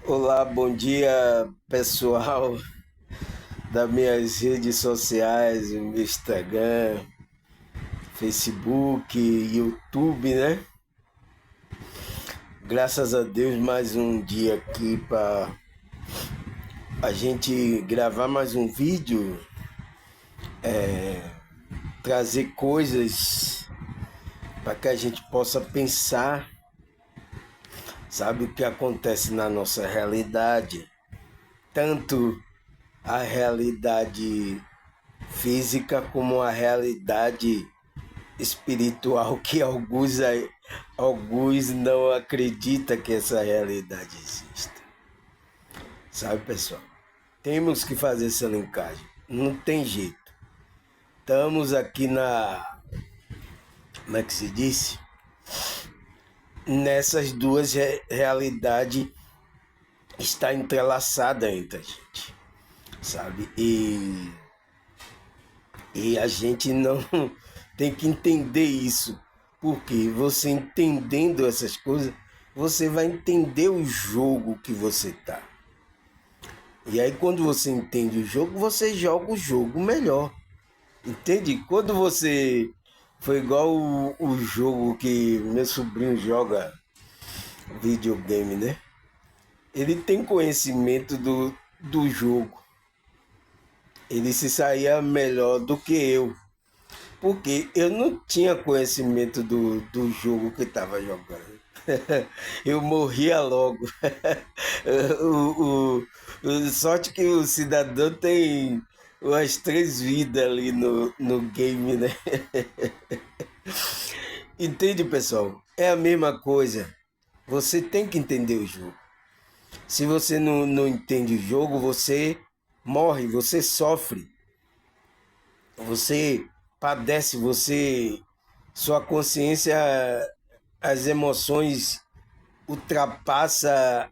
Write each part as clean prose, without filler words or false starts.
Olá, bom dia pessoal das minhas redes sociais, o Instagram, Facebook, YouTube, né? Graças a Deus, mais um dia aqui para a gente gravar mais um vídeo, trazer coisas para que a gente possa pensar, sabe, o que acontece na nossa realidade, tanto a realidade física como a realidade espiritual que alguns não acreditam que essa realidade exista. Sabe, pessoal? Temos que fazer essa linkagem. Não tem jeito. Estamos aqui como é que se disse? Nessas duas realidades está entrelaçada entre a gente, sabe? E a gente não tem que entender isso, porque você entendendo essas coisas, você vai entender o jogo que você tá. E aí quando você entende o jogo, você joga o jogo melhor. Entende? Quando você foi igual o jogo que meu sobrinho joga videogame, né? Ele tem conhecimento do jogo. Ele se saía melhor do que eu. Porque eu não tinha conhecimento do jogo que estava jogando. Eu morria logo. Sorte que o cidadão tem umas 3 vidas ali no game, né? Entende, pessoal? É a mesma coisa. Você tem que entender o jogo. Se você não entende o jogo, você morre, você sofre. Você padece, sua consciência, as emoções ultrapassa,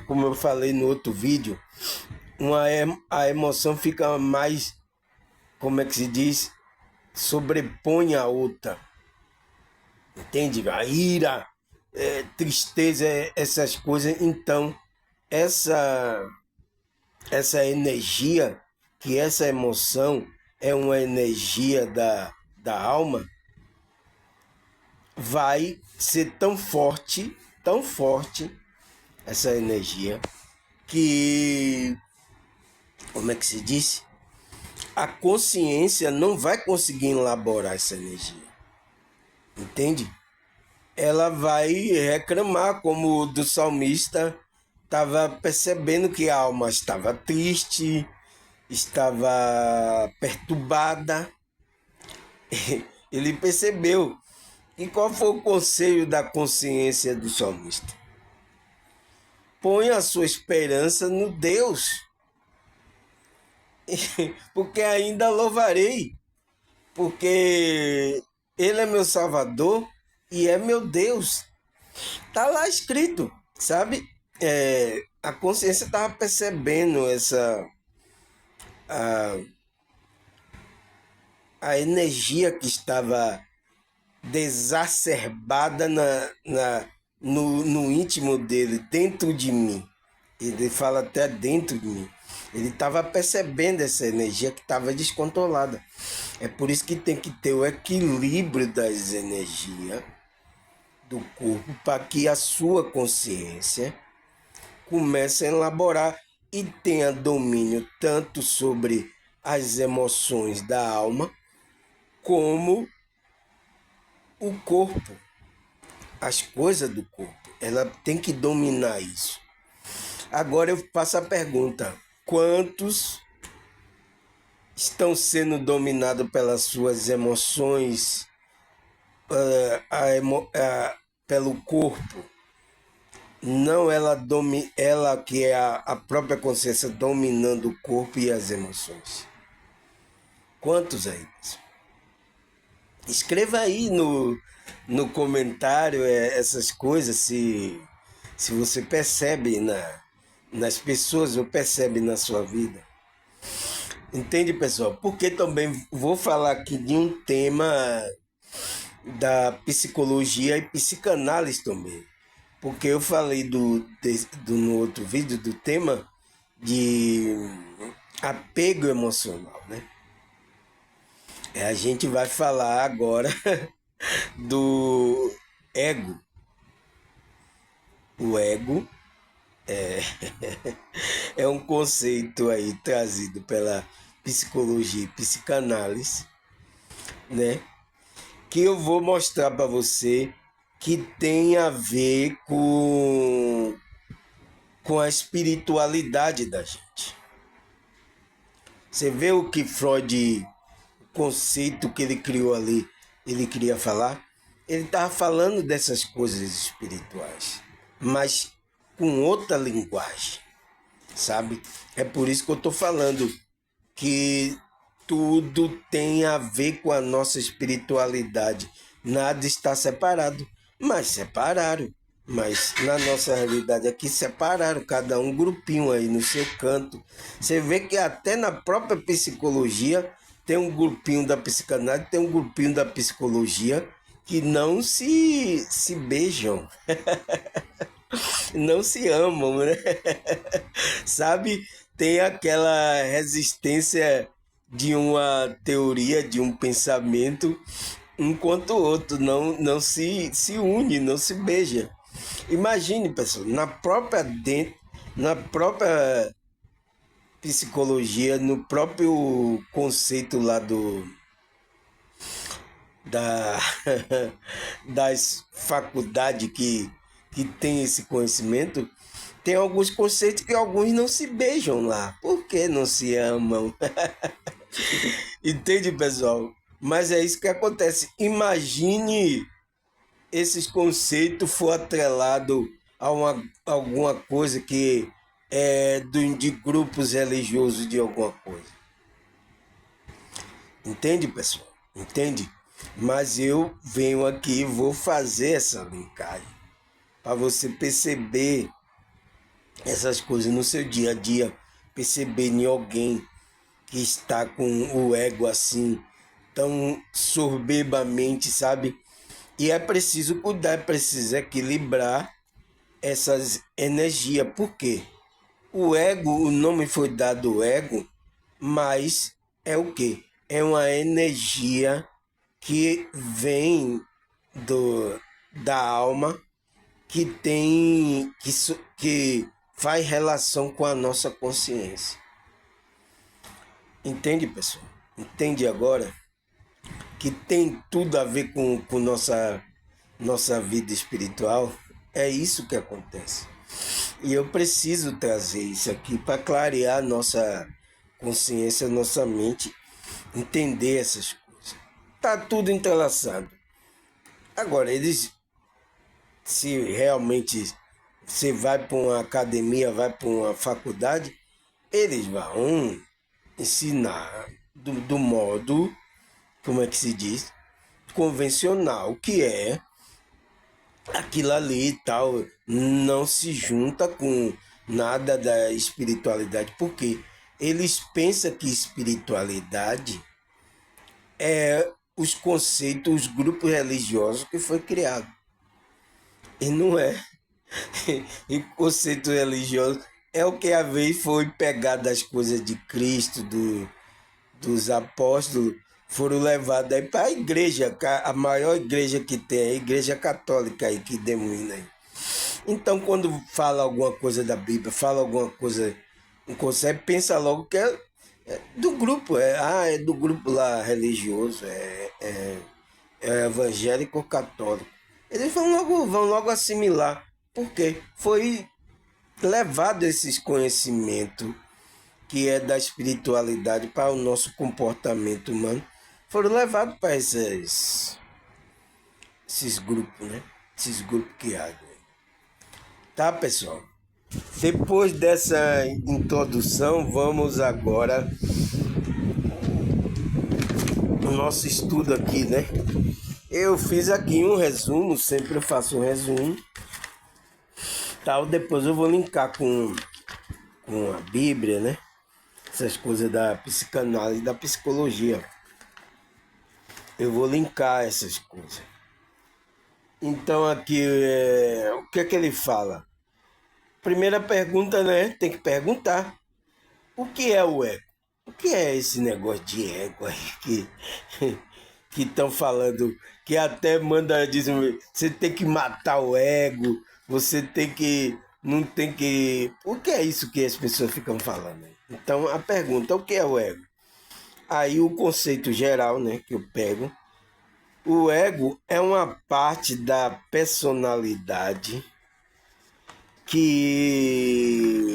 como eu falei no outro vídeo, a emoção fica mais, como é que se diz, sobrepõe a outra, entende? A ira, tristeza, essas coisas. Então, essa essa energia, que essa emoção é uma energia da alma, vai ser tão forte essa energia, que, como é que se diz? A consciência não vai conseguir elaborar essa energia, entende? Ela vai reclamar, como o do salmista estava percebendo que a alma estava triste, estava perturbada. Ele percebeu. E qual foi o conselho da consciência do salmista? Põe a sua esperança no Deus, porque ainda louvarei, porque Ele é meu Salvador e é meu Deus. Tá lá escrito, sabe? A consciência estava percebendo a, a energia que estava desacerbada no íntimo dele, dentro de mim. Ele fala até dentro de mim. Ele estava percebendo essa energia que estava descontrolada. É por isso que tem que ter o equilíbrio das energias do corpo, para que a sua consciência comece a elaborar e tenha domínio tanto sobre as emoções da alma como o corpo, as coisas do corpo. Ela tem que dominar isso. Agora eu faço a pergunta: quantos estão sendo dominados pelas suas emoções, pelo corpo? Não ela que é a própria consciência dominando o corpo e as emoções. Quantos aí? Escreva aí no comentário essas coisas, se você percebe nas pessoas ou percebe na sua vida. Entende, pessoal? Porque também vou falar aqui de um tema da psicologia e psicanálise também. Porque eu falei no outro vídeo do tema de apego emocional, né? A gente vai falar agora do ego. O ego é um conceito aí trazido pela psicologia e psicanálise, né? Que eu vou mostrar para você que tem a ver com a espiritualidade da gente. Você vê o que Freud, o conceito que ele criou ali, ele queria falar? Ele estava falando dessas coisas espirituais, mas com outra linguagem, sabe? É por isso que eu estou falando que tudo tem a ver com a nossa espiritualidade. Nada está separado, mas separaram. Mas na nossa realidade aqui separaram, cada um grupinho aí no seu canto. Você vê que até na própria psicologia tem um grupinho da psicanálise, tem um grupinho da psicologia que não se beijam, não se amam, né? Sabe? Tem aquela resistência de uma teoria, de um pensamento, enquanto o outro não se une, não se beija. Imagine, pessoal, na própria psicologia, no próprio conceito lá da, das faculdades que tem esse conhecimento, tem alguns conceitos que alguns não se beijam lá. Por que não se amam? Entende, pessoal? Mas é isso que acontece. Imagine esses conceitos for atrelado a alguma coisa que é de grupos religiosos de alguma coisa. Entende, pessoal? Entende? Mas eu venho aqui e vou fazer essa linkagem para você perceber essas coisas no seu dia a dia, perceber em alguém que está com o ego assim, tão soberbamente, sabe? E é preciso cuidar, é preciso equilibrar essas energias. Por quê? O ego, o nome foi dado ego, mas é o quê? É uma energia que vem da alma, que tem que faz relação com a nossa consciência. Entende, pessoal? Entende agora? Que tem tudo a ver com nossa vida espiritual. É isso que acontece. E eu preciso trazer isso aqui para clarear nossa consciência, nossa mente, entender essas coisas. Tá tudo entrelaçado. Agora, se realmente você vai para uma academia, vai para uma faculdade, eles vão ensinar do modo, como é que se diz, convencional, que é aquilo ali e tal, não se junta com nada da espiritualidade, porque eles pensam que espiritualidade é os conceitos, os grupos religiosos que foi criado. E não é. E conceito religioso é o que a vez foi pegar das coisas de Cristo, dos apóstolos, foram levados aí para a igreja, a maior igreja que tem, a igreja católica aí que domina aí. Então, quando fala alguma coisa da Bíblia, fala alguma coisa, um conceito, pensa logo que é do grupo, é do grupo lá religioso, é evangélico católico. Eles vão logo assimilar, porque foi levado esses conhecimentos que é da espiritualidade para o nosso comportamento humano, foram levados para esses grupos, né? Esses grupos que há. Tá, pessoal? Depois dessa introdução, vamos agora o nosso estudo aqui, né? Eu fiz aqui um resumo, sempre eu faço um resumo, tal. Depois eu vou linkar com a Bíblia, né? Essas coisas da psicanálise, da psicologia. Eu vou linkar essas coisas. Então aqui, o que é que ele fala? Primeira pergunta, né? Tem que perguntar. O que é o ego? O que é esse negócio de ego aí que estão falando? Que até manda, dizem, você tem que matar o ego, você tem que. Não tem que. O que é isso que as pessoas ficam falando aí? Então a pergunta, o que é o ego? Aí o conceito geral, né, que eu pego. O ego é uma parte da personalidade que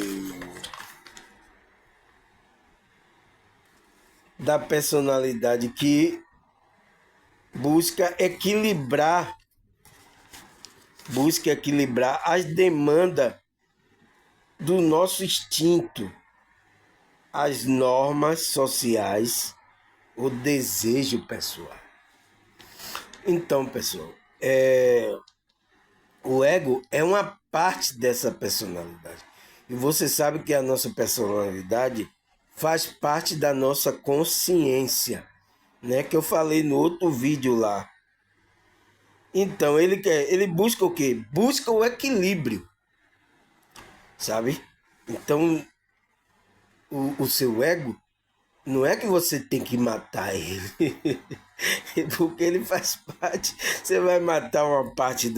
que busca equilibrar as demandas do nosso instinto, as normas sociais, o desejo pessoal. Então, pessoal, o ego é uma parte dessa personalidade. E você sabe que a nossa personalidade faz parte da nossa consciência, né? Que eu falei no outro vídeo lá. Então, ele busca o quê? Busca o equilíbrio, sabe? Então, o seu ego não é que você tem que matar ele, porque ele faz parte. Você vai matar uma parte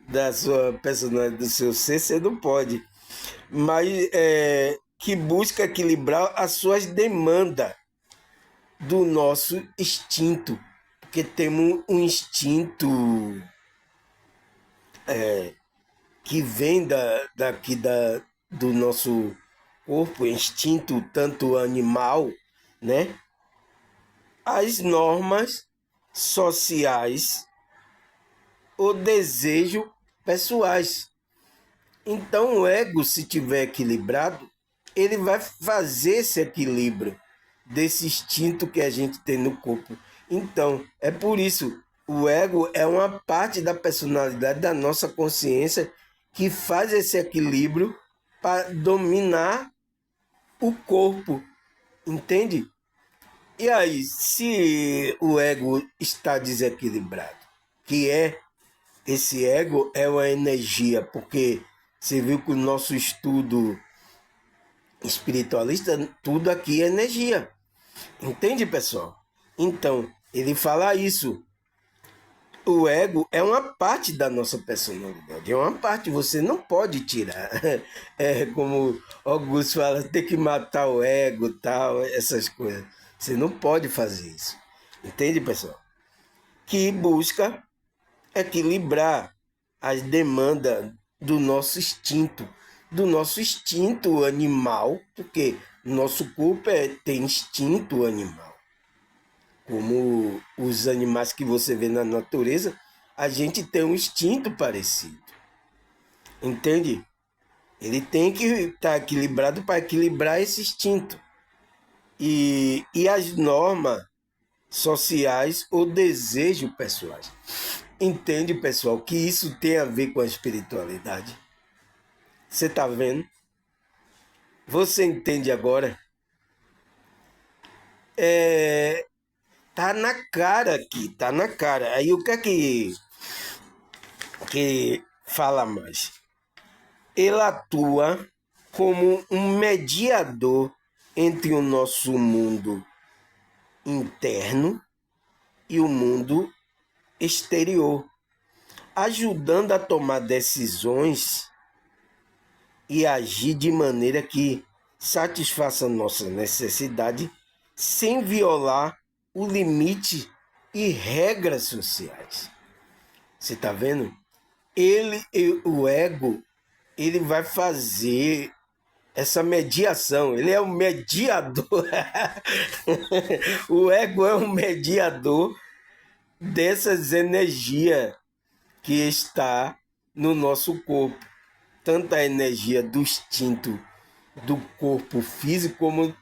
da sua personalidade, do seu ser, você não pode. Mas que busca equilibrar as suas demandas do nosso instinto. Porque temos um instinto que vem do nosso corpo, instinto tanto animal, né? As normas sociais, o desejo pessoais. Então o ego, se tiver equilibrado, ele vai fazer esse equilíbrio desse instinto que a gente tem no corpo. Então, é por isso, o ego é uma parte da personalidade, da nossa consciência, que faz esse equilíbrio para dominar o corpo, entende? E aí, se o ego está desequilibrado, que é esse ego é uma energia, porque você viu que o nosso estudo espiritualista, tudo aqui é energia. Entende, pessoal? Então, ele fala isso. O ego é uma parte da nossa personalidade, é uma parte, você não pode tirar. É como Augusto fala, tem que matar o ego, tal, essas coisas. Você não pode fazer isso. Entende, pessoal? Que busca equilibrar as demandas do nosso instinto animal, porque nosso corpo tem instinto animal. Como os animais que você vê na natureza, a gente tem um instinto parecido. Entende? Ele tem que estar equilibrado para equilibrar esse instinto. E as normas sociais ou desejos pessoais. Entende, pessoal, que isso tem a ver com a espiritualidade? Você está vendo? Você entende agora? Tá na cara aqui, tá na cara. Aí o que é que fala mais? Ele atua como um mediador entre o nosso mundo interno e o mundo exterior, ajudando a tomar decisões e agir de maneira que satisfaça nossa necessidade sem violar o limite e regras sociais. Você está vendo? O ego, ele vai fazer essa mediação. Ele é o mediador. O ego é um mediador dessas energias que está no nosso corpo. Tanto a energia do instinto do corpo físico, como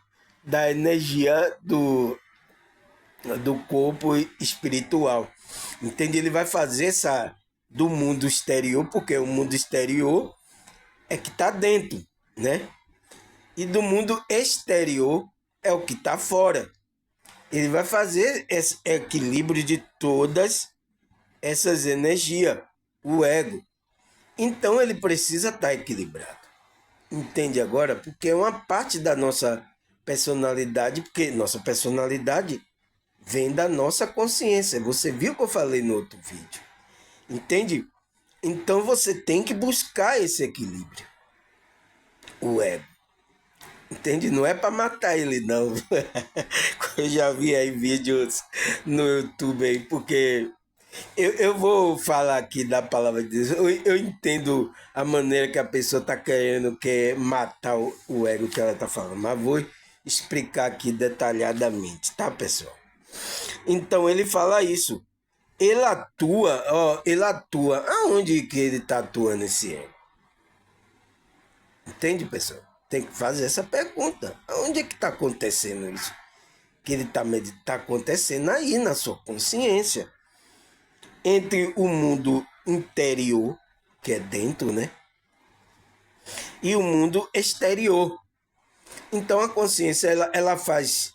da energia do corpo espiritual. Entende? Ele vai fazer essa do mundo exterior, porque o mundo exterior é que está dentro, né? E do mundo exterior é o que está fora. Ele vai fazer esse equilíbrio de todas essas energias, o ego. Então ele precisa estar equilibrado. Entende agora? Porque é uma parte da nossa personalidade, porque nossa personalidade vem da nossa consciência. Você viu que eu falei no outro vídeo. Entende? Então você tem que buscar esse equilíbrio. O ego. Entende? Não é para matar ele, não. Eu já vi aí vídeos no YouTube aí, porque eu vou falar aqui da palavra de Deus. Eu entendo a maneira que a pessoa está querendo quer matar o ego que ela está falando, mas vou explicar aqui detalhadamente, tá, pessoal? Então ele fala isso. Ele atua, ó, ele atua. Aonde que ele está atuando esse ego? Entende, pessoal? Tem que fazer essa pergunta. Aonde é que está acontecendo isso? Que ele está acontecendo aí na sua consciência. Entre o mundo interior, que é dentro, né? E o mundo exterior. Então a consciência ela faz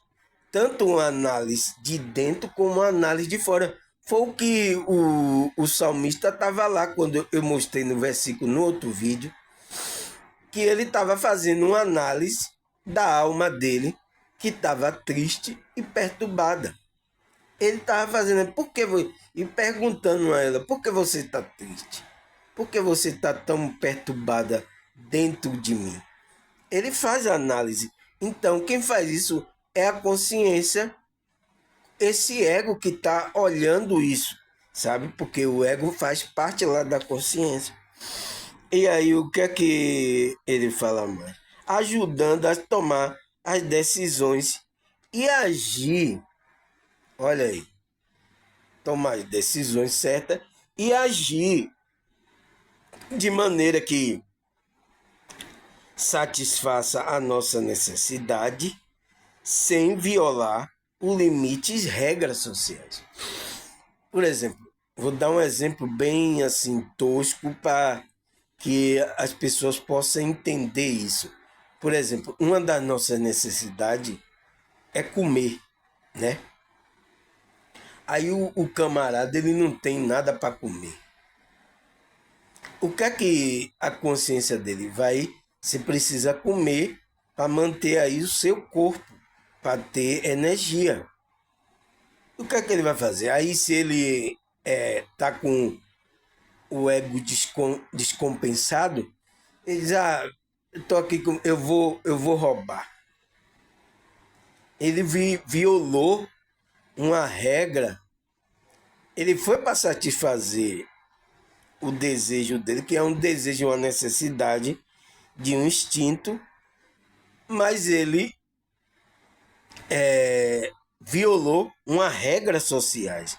tanto uma análise de dentro como uma análise de fora. Foi o que o salmista estava lá quando eu mostrei no versículo no outro vídeo, que ele estava fazendo uma análise da alma dele, que estava triste e perturbada. Ele estava fazendo, e perguntando a ela, por que você está triste? Por que você está tão perturbada dentro de mim? Ele faz a análise. Então, quem faz isso é a consciência, esse ego que está olhando isso, sabe? Porque o ego faz parte lá da consciência. E aí, o que é que ele fala mais? Ajudando a tomar as decisões e agir. Olha aí. Tomar as decisões certas e agir de maneira que satisfaça a nossa necessidade sem violar os limites e regras sociais. Por exemplo, vou dar um exemplo bem assim tosco para que as pessoas possam entender isso. Por exemplo, uma das nossas necessidades é comer, né? Aí o camarada ele não tem nada para comer. O que é que a consciência dele vai? Você precisa comer para manter aí o seu corpo, para ter energia. O que é que ele vai fazer? Aí se ele tá com o ego descompensado, ele diz, eu tô aqui eu vou roubar. Ele violou uma regra. Ele foi para satisfazer o desejo dele, que é um desejo, uma necessidade de um instinto, mas ele violou uma regra sociais,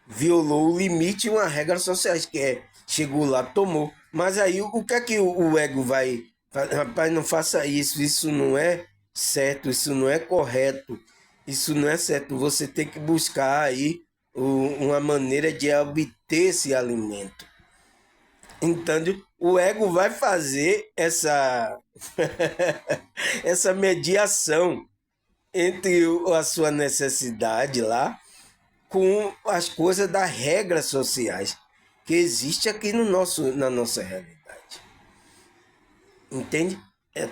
violou o limite e uma regra sociais, que chegou lá, tomou. Mas aí o que é que o ego vai? Rapaz, não faça isso, isso não é certo, isso não é correto, isso não é certo. Você tem que buscar aí uma maneira de obter esse alimento. Entende? O ego vai fazer essa essa mediação entre a sua necessidade lá com as coisas das regras sociais que existe aqui na nossa realidade. Entende?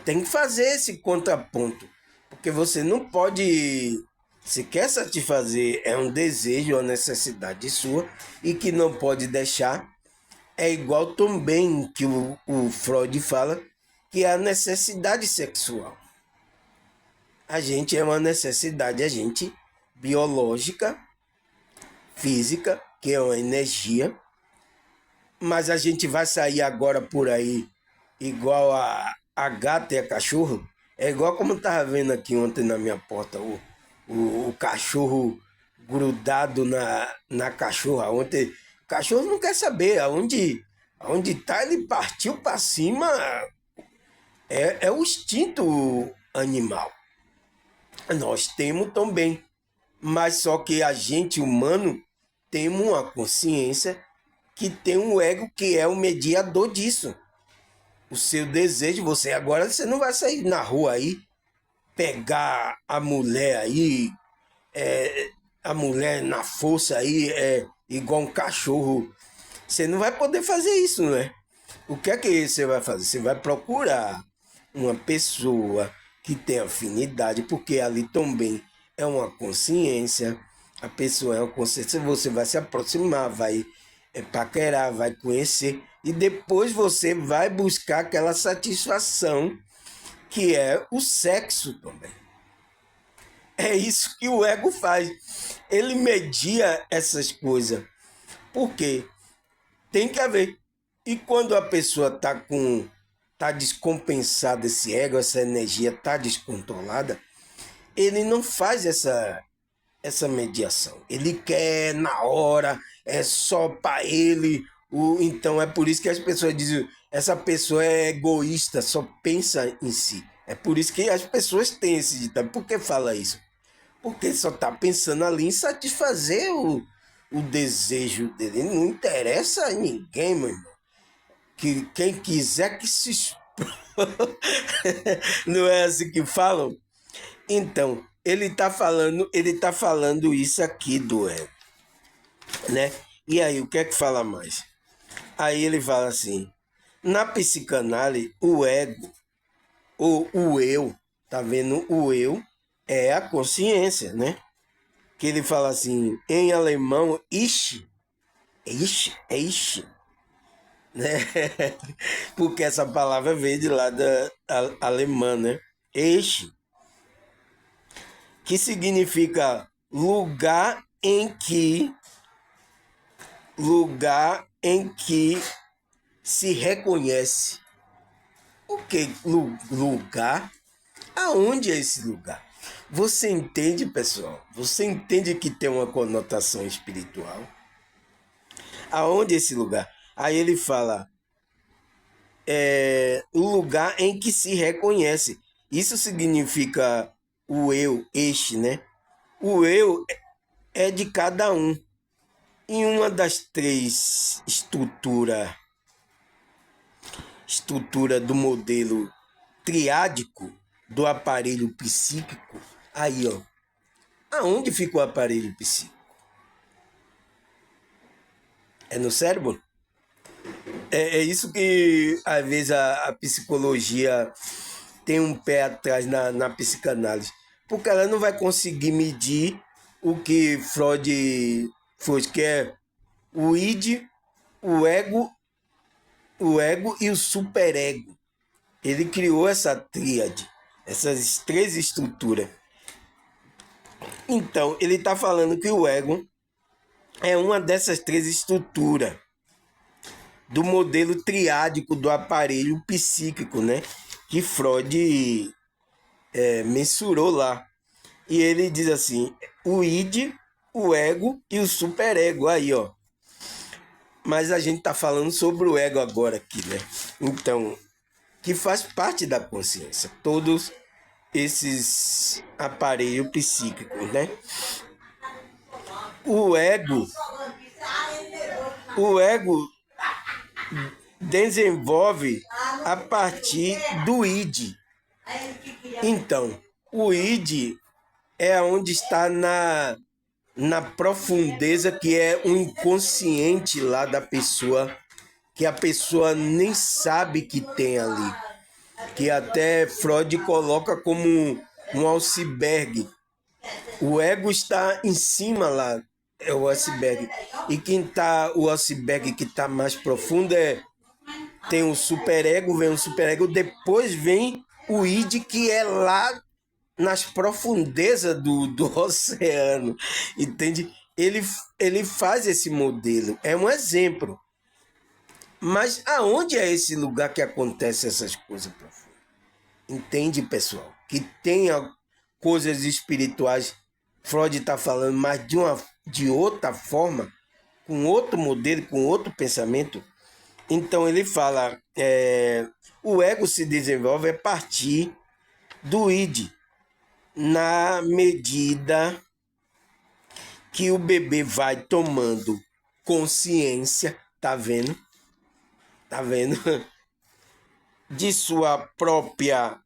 Tem que fazer esse contraponto, porque você não pode, se quer satisfazer, é um desejo, uma necessidade sua e que não pode deixar. É igual também que o Freud fala, que é a necessidade sexual. A gente é uma necessidade, a gente biológica, física, que é uma energia, mas a gente vai sair agora por aí igual a gata e a cachorro. É igual como eu estava vendo aqui ontem na minha porta, o cachorro grudado na cachorra. Ontem, o cachorro não quer saber aonde tá, ele partiu para cima. É o instinto animal. Nós temos também, mas só que a gente humano tem uma consciência que tem um ego que é o mediador disso. O seu desejo, você não vai sair na rua aí, pegar a mulher aí, a mulher na força aí, igual um cachorro. Você não vai poder fazer isso, não é? O que é que você vai fazer? Você vai procurar uma pessoa que tem afinidade, porque ali também é uma consciência. A pessoa é uma consciência, você vai se aproximar, vai paquerar, vai conhecer, e depois você vai buscar aquela satisfação que é o sexo também. É isso que o ego faz. Ele media essas coisas. Por quê? Tem que haver. E quando a pessoa tá descompensada, esse ego, essa energia tá descontrolada, ele não faz essa mediação. Ele quer na hora, é só para ele. Então é por isso que as pessoas dizem, essa pessoa é egoísta, só pensa em si. É por isso que as pessoas têm esse ditado. Por que fala isso? Porque só tá pensando ali em satisfazer o desejo dele. Não interessa a ninguém, meu irmão. Que quem quiser que se não é assim que falam? Então, ele tá falando isso aqui do ego, né? E aí, o que é que fala mais? Aí ele fala assim, na psicanálise, o ego, ou o eu, tá vendo? O eu é a consciência, né? Que ele fala assim, em alemão, ich, né? Porque essa palavra veio de lá da alemã, né? Ich, que significa lugar em que se reconhece. O que lugar? Aonde é esse lugar? Você entende, pessoal? Você entende que tem uma conotação espiritual? Aonde é esse lugar? Aí ele fala, o lugar em que se reconhece. Isso significa o eu, este, né? O eu é de cada um. Em uma das três estrutura do modelo triádico do aparelho psíquico, aí, ó, aonde fica o aparelho psíquico? É no cérebro? É isso que, às vezes, a psicologia tem um pé atrás na psicanálise, porque ela não vai conseguir medir o que Freud que é o id, o ego e o superego. Ele criou essa tríade, essas três estruturas. Então, ele está falando que o ego é uma dessas três estruturas do modelo triádico do aparelho psíquico, né? Que Freud mensurou lá. E ele diz assim, o id, o ego e o superego. Aí, ó. Mas a gente está falando sobre o ego agora aqui, né? Então, que faz parte da consciência. Todos esses aparelhos psíquicos, né? O ego desenvolve a partir do id. Então, o id é onde está na profundeza, que é o inconsciente lá da pessoa, que a pessoa nem sabe que tem ali. Que até Freud coloca como um iceberg. O ego está em cima lá, é o iceberg. E o iceberg que está mais profundo tem o superego, vem o superego, depois vem o id, que é lá nas profundezas do oceano, entende? Ele faz esse modelo, é um exemplo. Mas aonde é esse lugar que acontece essas coisas profundas? Entende, pessoal? Que tenha coisas espirituais, Freud está falando, mas de outra forma, com outro modelo, com outro pensamento. Então ele fala, o ego se desenvolve a partir do id, na medida que o bebê vai tomando consciência, tá vendo? Tá vendo? De sua própria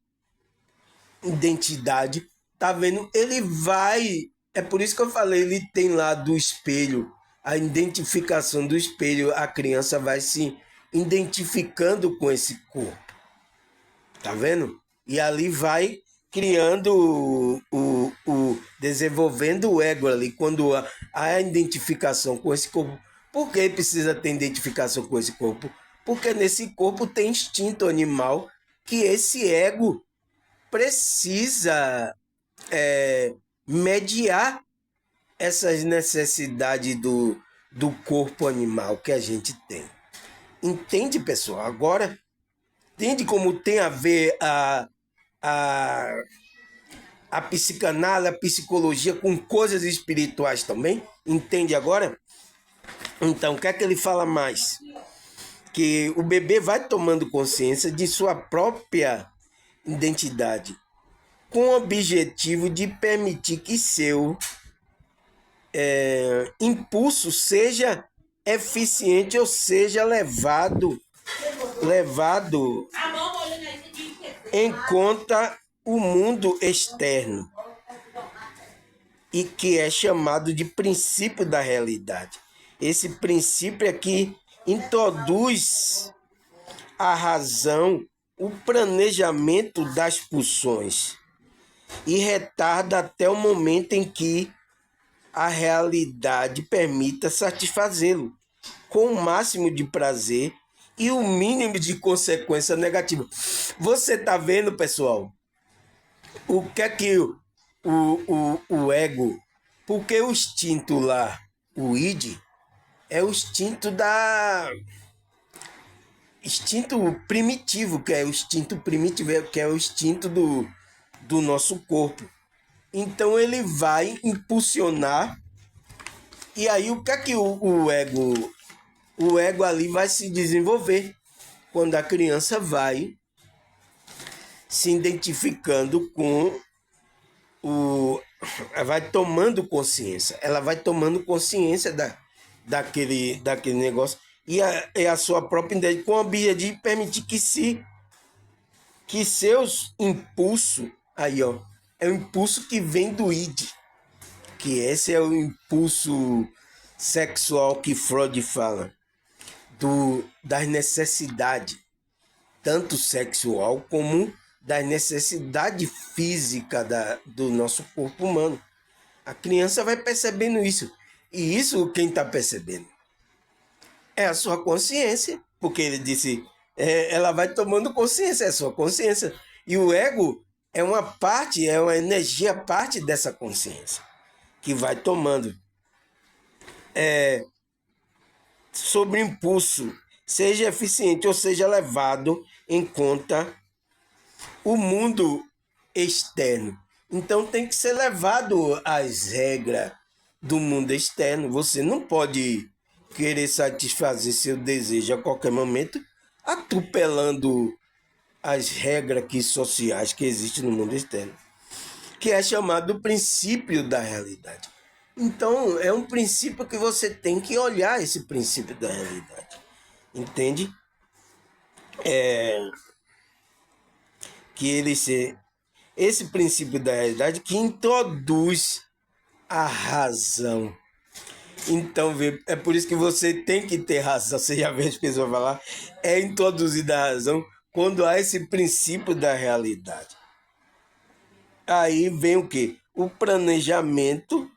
identidade, tá vendo? Ele vai, é por isso que eu falei, ele tem lá do espelho, a identificação do espelho, a criança vai se identificando com esse corpo. Tá vendo? E ali vai criando desenvolvendo o ego ali, quando há a identificação com esse corpo. Por que precisa ter identificação com esse corpo? Porque nesse corpo tem instinto animal que esse ego precisa mediar essas necessidades do corpo animal que a gente tem. Entende, pessoal? Agora, entende como tem a ver a psicanálise, a psicologia com coisas espirituais também? Entende agora? Então, o que é que ele fala mais? Que o bebê vai tomando consciência de sua própria identidade, com o objetivo de permitir que seu impulso seja eficiente ou seja levado em conta o mundo externo, e que é chamado de princípio da realidade. Esse princípio é que introduz a razão, o planejamento das pulsões e retarda até o momento em que a realidade permita satisfazê-lo com o máximo de prazer e o mínimo de consequência negativa. Você está vendo, pessoal, o que é que o ego, porque o instinto lá, o id, é o instinto instinto primitivo, que é o instinto primitivo, que é o instinto do nosso corpo. Então ele vai impulsionar, e aí o que é que o ego ali vai se desenvolver quando a criança vai se identificando com vai tomando consciência. Ela vai tomando consciência daquele negócio e a sua própria identidade, com o objetivo de permitir que seus impulsos, aí ó, é o impulso que vem do id, que esse é o impulso sexual que Freud fala, das necessidades, tanto sexual como da necessidade física do nosso corpo humano. A criança vai percebendo isso. E isso quem está percebendo é a sua consciência, porque ele disse, ela vai tomando consciência, é a sua consciência. E o ego é uma parte, é uma energia, parte dessa consciência, que vai tomando. Sobre impulso, seja eficiente ou seja levado em conta o mundo externo. Então tem que ser levado às regras do mundo externo. Você não pode querer satisfazer seu desejo a qualquer momento atropelando as regras sociais que existem no mundo externo, que é chamado princípio da realidade. Então é um princípio que você tem que olhar, esse princípio da realidade. Entende? Que esse princípio da realidade que introduz a razão. Então, é por isso que você tem que ter razão. Você já vê as pessoas falar, é introduzida a razão quando há esse princípio da realidade. Aí vem o quê? O planejamento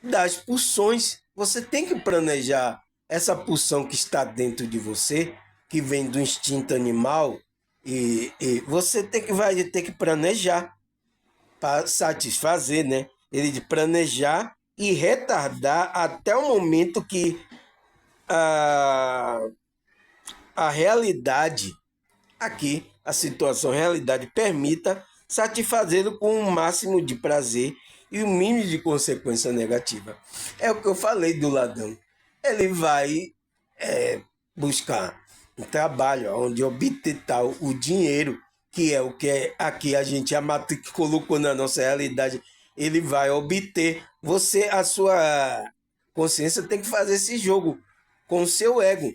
das pulsões. Você tem que planejar essa pulsão que está dentro de você, que vem do instinto animal, e você vai ter que planejar para satisfazer, né? Ele de planejar e retardar até o momento que a realidade aqui, a situação, a realidade permita satisfazê-lo com o máximo de prazer e o mínimo de consequência negativa. É o que eu falei do ladrão. Ele vai buscar um trabalho onde obter tal o dinheiro, que é o que aqui a gente colocou na nossa realidade, ele vai obter. A sua consciência tem que fazer esse jogo com o seu ego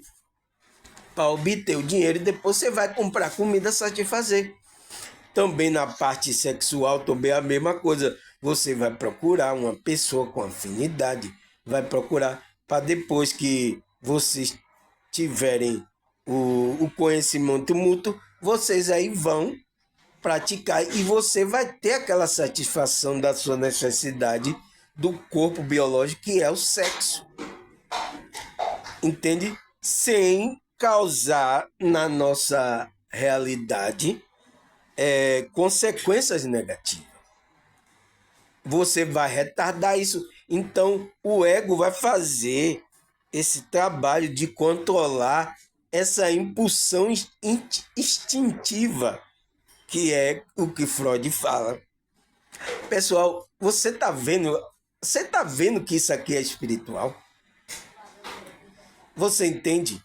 para obter o dinheiro, e depois você vai comprar comida satisfazer. Também na parte sexual, também a mesma coisa. Você vai procurar uma pessoa com afinidade, vai procurar para depois que vocês tiverem o conhecimento mútuo, vocês aí vão praticar e você vai ter aquela satisfação da sua necessidade do corpo biológico, que é o sexo. Entende? Sem causar na nossa realidade consequências negativas. Você vai retardar isso. Então, o ego vai fazer esse trabalho de controlar essa impulsão instintiva, que é o que Freud fala. Pessoal, você tá vendo que isso aqui é espiritual? Você entende?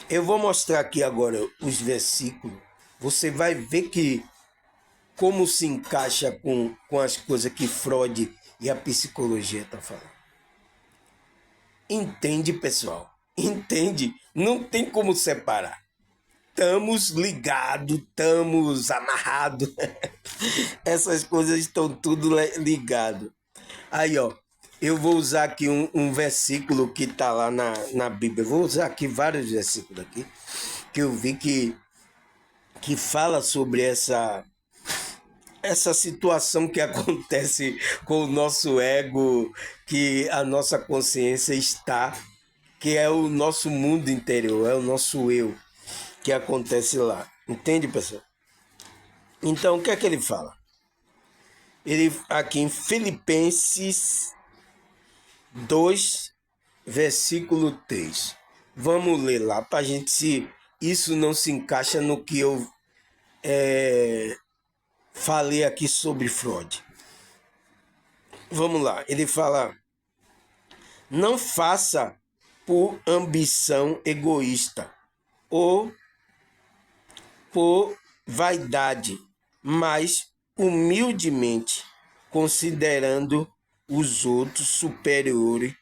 Eu vou mostrar aqui agora os versículos. Você vai ver que como se encaixa com as coisas que Freud e a psicologia estão falando. Entende, pessoal? Entende? Não tem como separar. Estamos ligados, estamos amarrados. Essas coisas estão tudo ligado. Aí, ó, eu vou usar aqui um versículo que está lá na Bíblia. Eu vou usar aqui vários versículos aqui, que eu vi que fala sobre essa situação que acontece com o nosso ego, que a nossa consciência está, que é o nosso mundo interior, é o nosso eu, que acontece lá. Entende, pessoal? Então, o que é que ele fala? Ele, aqui em Filipenses 2, versículo 3. Vamos ler lá para a gente se isso não se encaixa no que eu falei aqui sobre Freud. Vamos lá, ele fala: não faça por ambição egoísta ou por vaidade, mas humildemente, considerando os outros superiores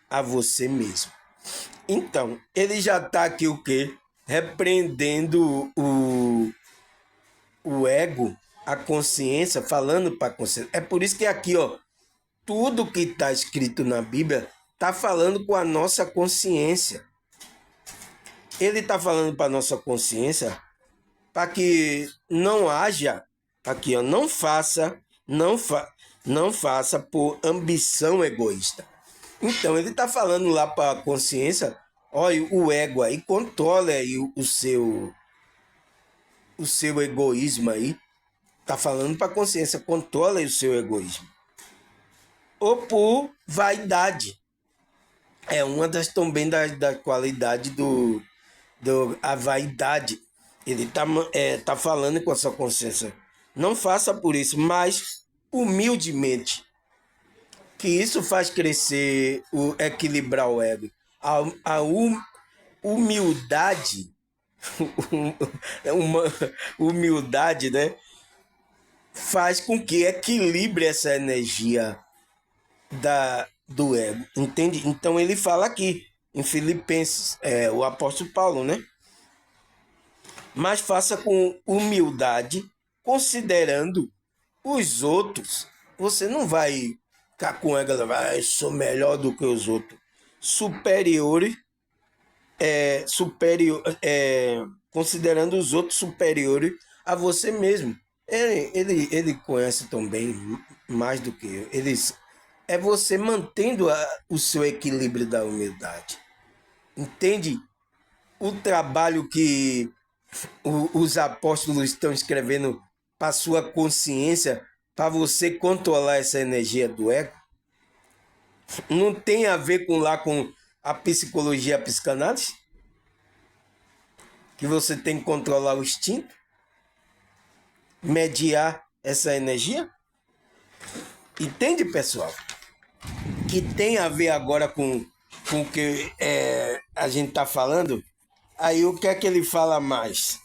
a você mesmo. Então, ele já está aqui o quê? Repreendendo o ego, a consciência, falando para a consciência. É por isso que aqui, ó, tudo que está escrito na Bíblia está falando com a nossa consciência. Ele está falando para a nossa consciência para que não haja, aqui, ó, não faça por ambição egoísta. Então, ele está falando lá para a consciência, olha, o ego aí, controle aí o seu egoísmo aí. Está falando para a consciência, controle aí o seu egoísmo. Ou por vaidade. É uma das também da qualidade a vaidade. Ele tá falando com a sua consciência. Não faça por isso, mas humildemente. Que isso faz crescer, equilibrar o ego. A humildade, uma humildade, né? Faz com que equilibre essa energia do ego, entende? Então ele fala aqui em Filipenses, o apóstolo Paulo, né? Mas faça com humildade, considerando os outros. Você não vai ficar com ego, eu sou melhor do que os outros. Considerando os outros superiores a você mesmo. Ele conhece também mais do que eu. É você mantendo o seu equilíbrio da humildade. Entende o trabalho que os apóstolos estão escrevendo para sua consciência, para você controlar essa energia do ego? Não tem a ver com a psicologia, a psicanálise? Que você tem que controlar o instinto? Mediar essa energia? Entende, pessoal? Que tem a ver agora com o que a gente está falando. Aí o que é que ele fala mais?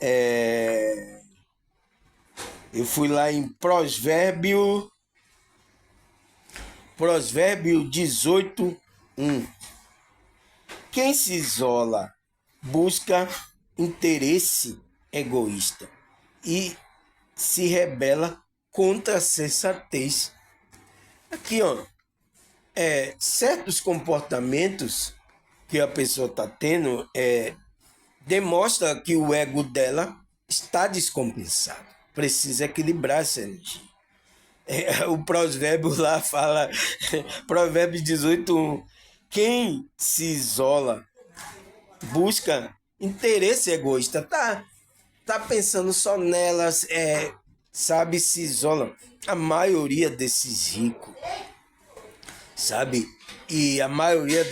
Eu fui lá em Provérbio 18:1. Quem se isola busca interesse egoísta e se rebela contra a sensatez. Aqui, ó, certos comportamentos que a pessoa está tendo demonstra que o ego dela está descompensado. Precisa equilibrar essa energia. O provérbio lá fala, Provérbios 18:1, quem se isola busca interesse egoísta, tá pensando só nelas, sabe, se isola. A maioria desses ricos, sabe, e a maioria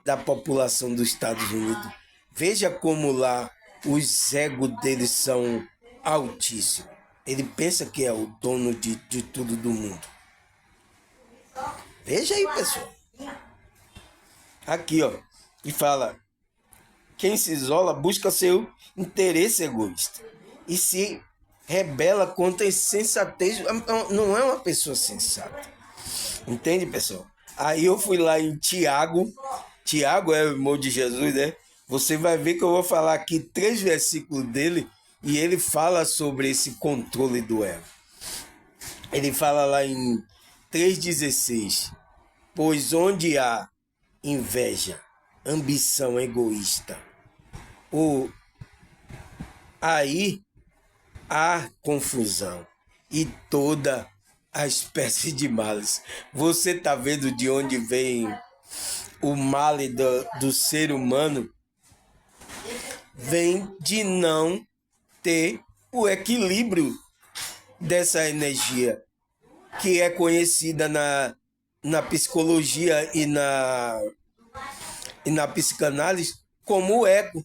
da população dos Estados Unidos, veja como lá os egos deles são altíssimos. Ele pensa que é o dono de tudo do mundo. Veja aí, pessoal. Aqui, ó, e fala, quem se isola busca seu interesse egoísta e se rebela contra a insensatez. Não é uma pessoa sensata. Entende, pessoal? Aí eu fui lá em Tiago. Tiago é o irmão de Jesus, né? Você vai ver que eu vou falar aqui 3 versículos dele e ele fala sobre esse controle do ego. Ele fala lá em 3,16. Pois onde há inveja, ambição egoísta, aí há confusão e toda a espécie de males. Você está vendo de onde vem o mal do ser humano? Vem de não ter o equilíbrio dessa energia, que é conhecida na psicologia e na psicanálise como o eco,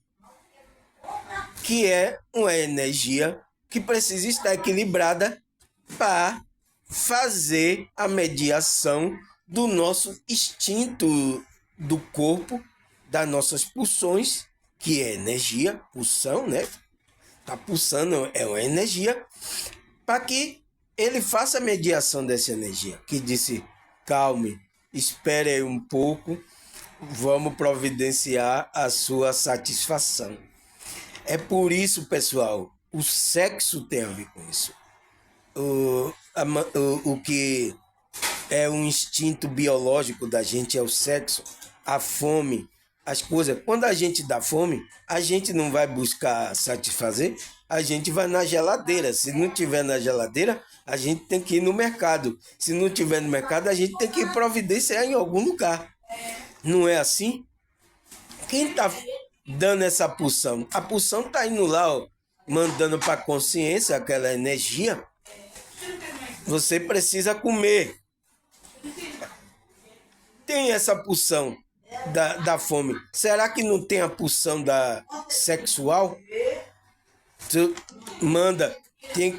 que é uma energia que precisa estar equilibrada para fazer a mediação do nosso instinto do corpo, das nossas pulsões, que é energia, pulsão, né? Tá pulsando, é uma energia, para que ele faça a mediação dessa energia, que disse, calme, espere aí um pouco, vamos providenciar a sua satisfação. É por isso, pessoal, o sexo tem a ver com isso. O que é um instinto biológico da gente é o sexo, a fome, as coisas. Quando a gente dá fome, a gente não vai buscar satisfazer, a gente vai na geladeira. Se não tiver na geladeira, a gente tem que ir no mercado. Se não tiver no mercado, a gente tem que providenciar em algum lugar. Não é assim? Quem está dando essa pulsão? A pulsão está indo lá, ó, mandando para a consciência aquela energia. Você precisa comer. Tem essa pulsão da fome. Será que não tem a pulsão da sexual? Você manda.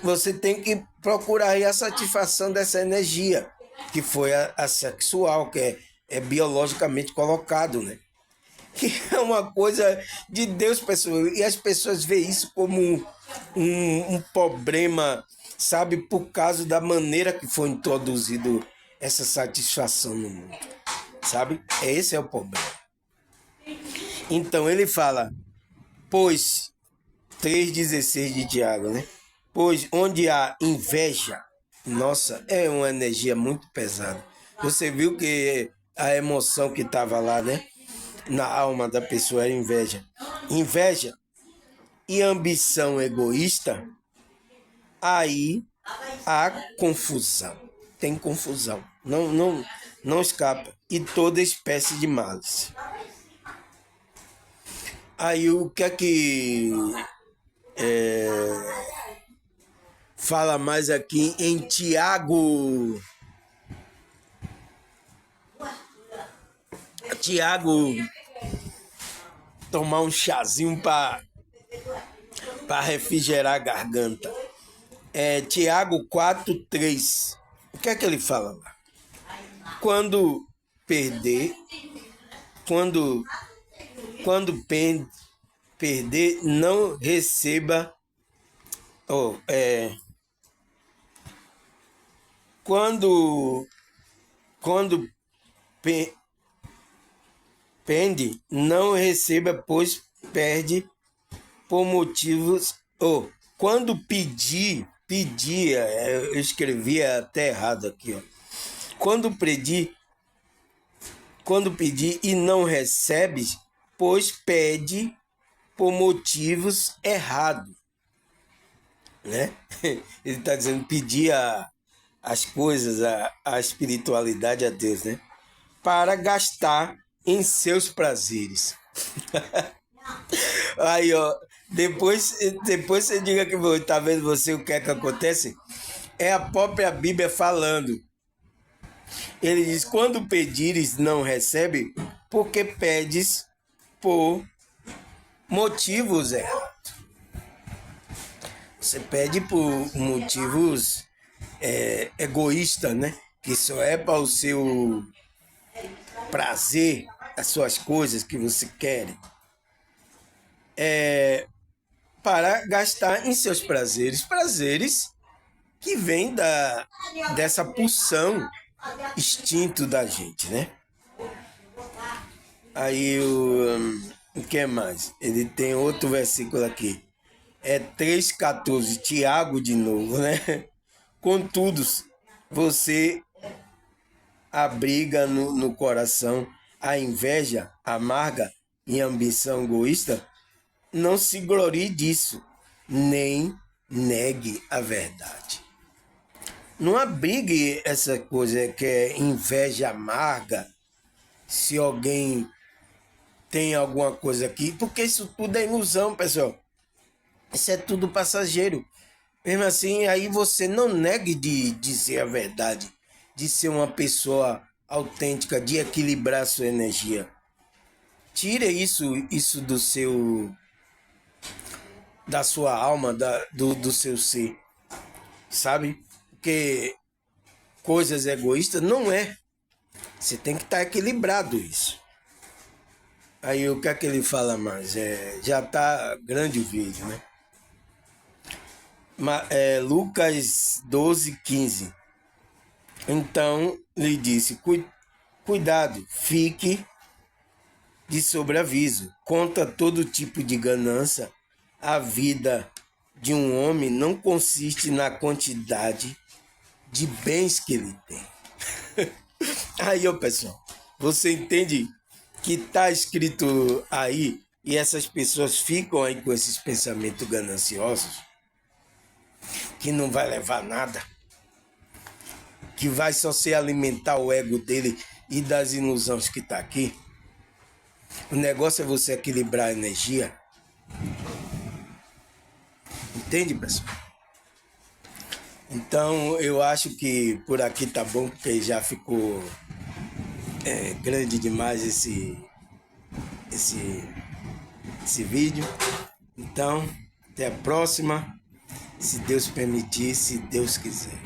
Você tem que procurar aí a satisfação dessa energia, que foi a sexual, que é biologicamente colocado, né? Que é uma coisa de Deus, pessoal. E as pessoas veem isso como um problema, sabe, por causa da maneira que foi introduzido essa satisfação no mundo, sabe? Esse é o problema. Então ele fala, pois, 3,16 de Tiago, né? Pois onde há inveja, nossa, é uma energia muito pesada. Você viu que a emoção que estava lá, né? Na alma da pessoa era inveja. Inveja e ambição egoísta, aí há confusão. Tem confusão. Não escapa. E toda espécie de males. Aí o que é que fala mais aqui em Tiago? Tiago, tomar um chazinho para refrigerar a garganta. Tiago 4:3. O que é que ele fala lá? Quando perder, quando perder, não receba. Quando pende, não receba, pois perde por motivos. Quando pedia, eu escrevi até errado aqui, ó. Quando pedir, quando pedir e não recebes, pois pede por motivos errados, né? Ele está dizendo pedir as coisas, a espiritualidade a Deus, né? Para gastar em seus prazeres. Aí, ó, depois você diga que tá vendo você o que é que acontece? É a própria Bíblia falando. Ele diz: quando pedires, não recebe, porque pedes por motivos errados. Você pede por motivos egoístas, né? Que só é para o seu prazer, as suas coisas que você quer. Para gastar em seus prazeres. Prazeres que vêm dessa pulsão instinto da gente, né? Aí o que mais? Ele tem outro versículo aqui. É 3,14, Tiago de novo, né? Contudo, você abriga no coração a inveja amarga e a ambição egoísta, não se glorie disso, nem negue a verdade. Não abrigue essa coisa que é inveja amarga, se alguém tem alguma coisa aqui, porque isso tudo é ilusão, pessoal. Isso é tudo passageiro. Mesmo assim, aí você não negue de dizer a verdade, de ser uma pessoa autêntica, de equilibrar a sua energia. Tire isso da sua alma, do seu ser, sabe? Porque coisas egoístas não é. Você tem que estar equilibrado isso. Aí o que é que ele fala mais? Já tá grande o vídeo, né? Lucas 12,15. Então lhe disse: cuidado, fique de sobreaviso. Contra todo tipo de ganância, a vida de um homem não consiste na quantidade de bens que ele tem. Aí, ó, pessoal, você entende que tá escrito aí e essas pessoas ficam aí com esses pensamentos gananciosos, que não vai levar a nada, que vai só se alimentar o ego dele e das ilusões que tá aqui. O negócio é você equilibrar a energia. Entende, pessoal? Então, eu acho que por aqui tá bom, porque já ficou grande demais esse vídeo. Então, até a próxima. Se Deus permitir, se Deus quiser.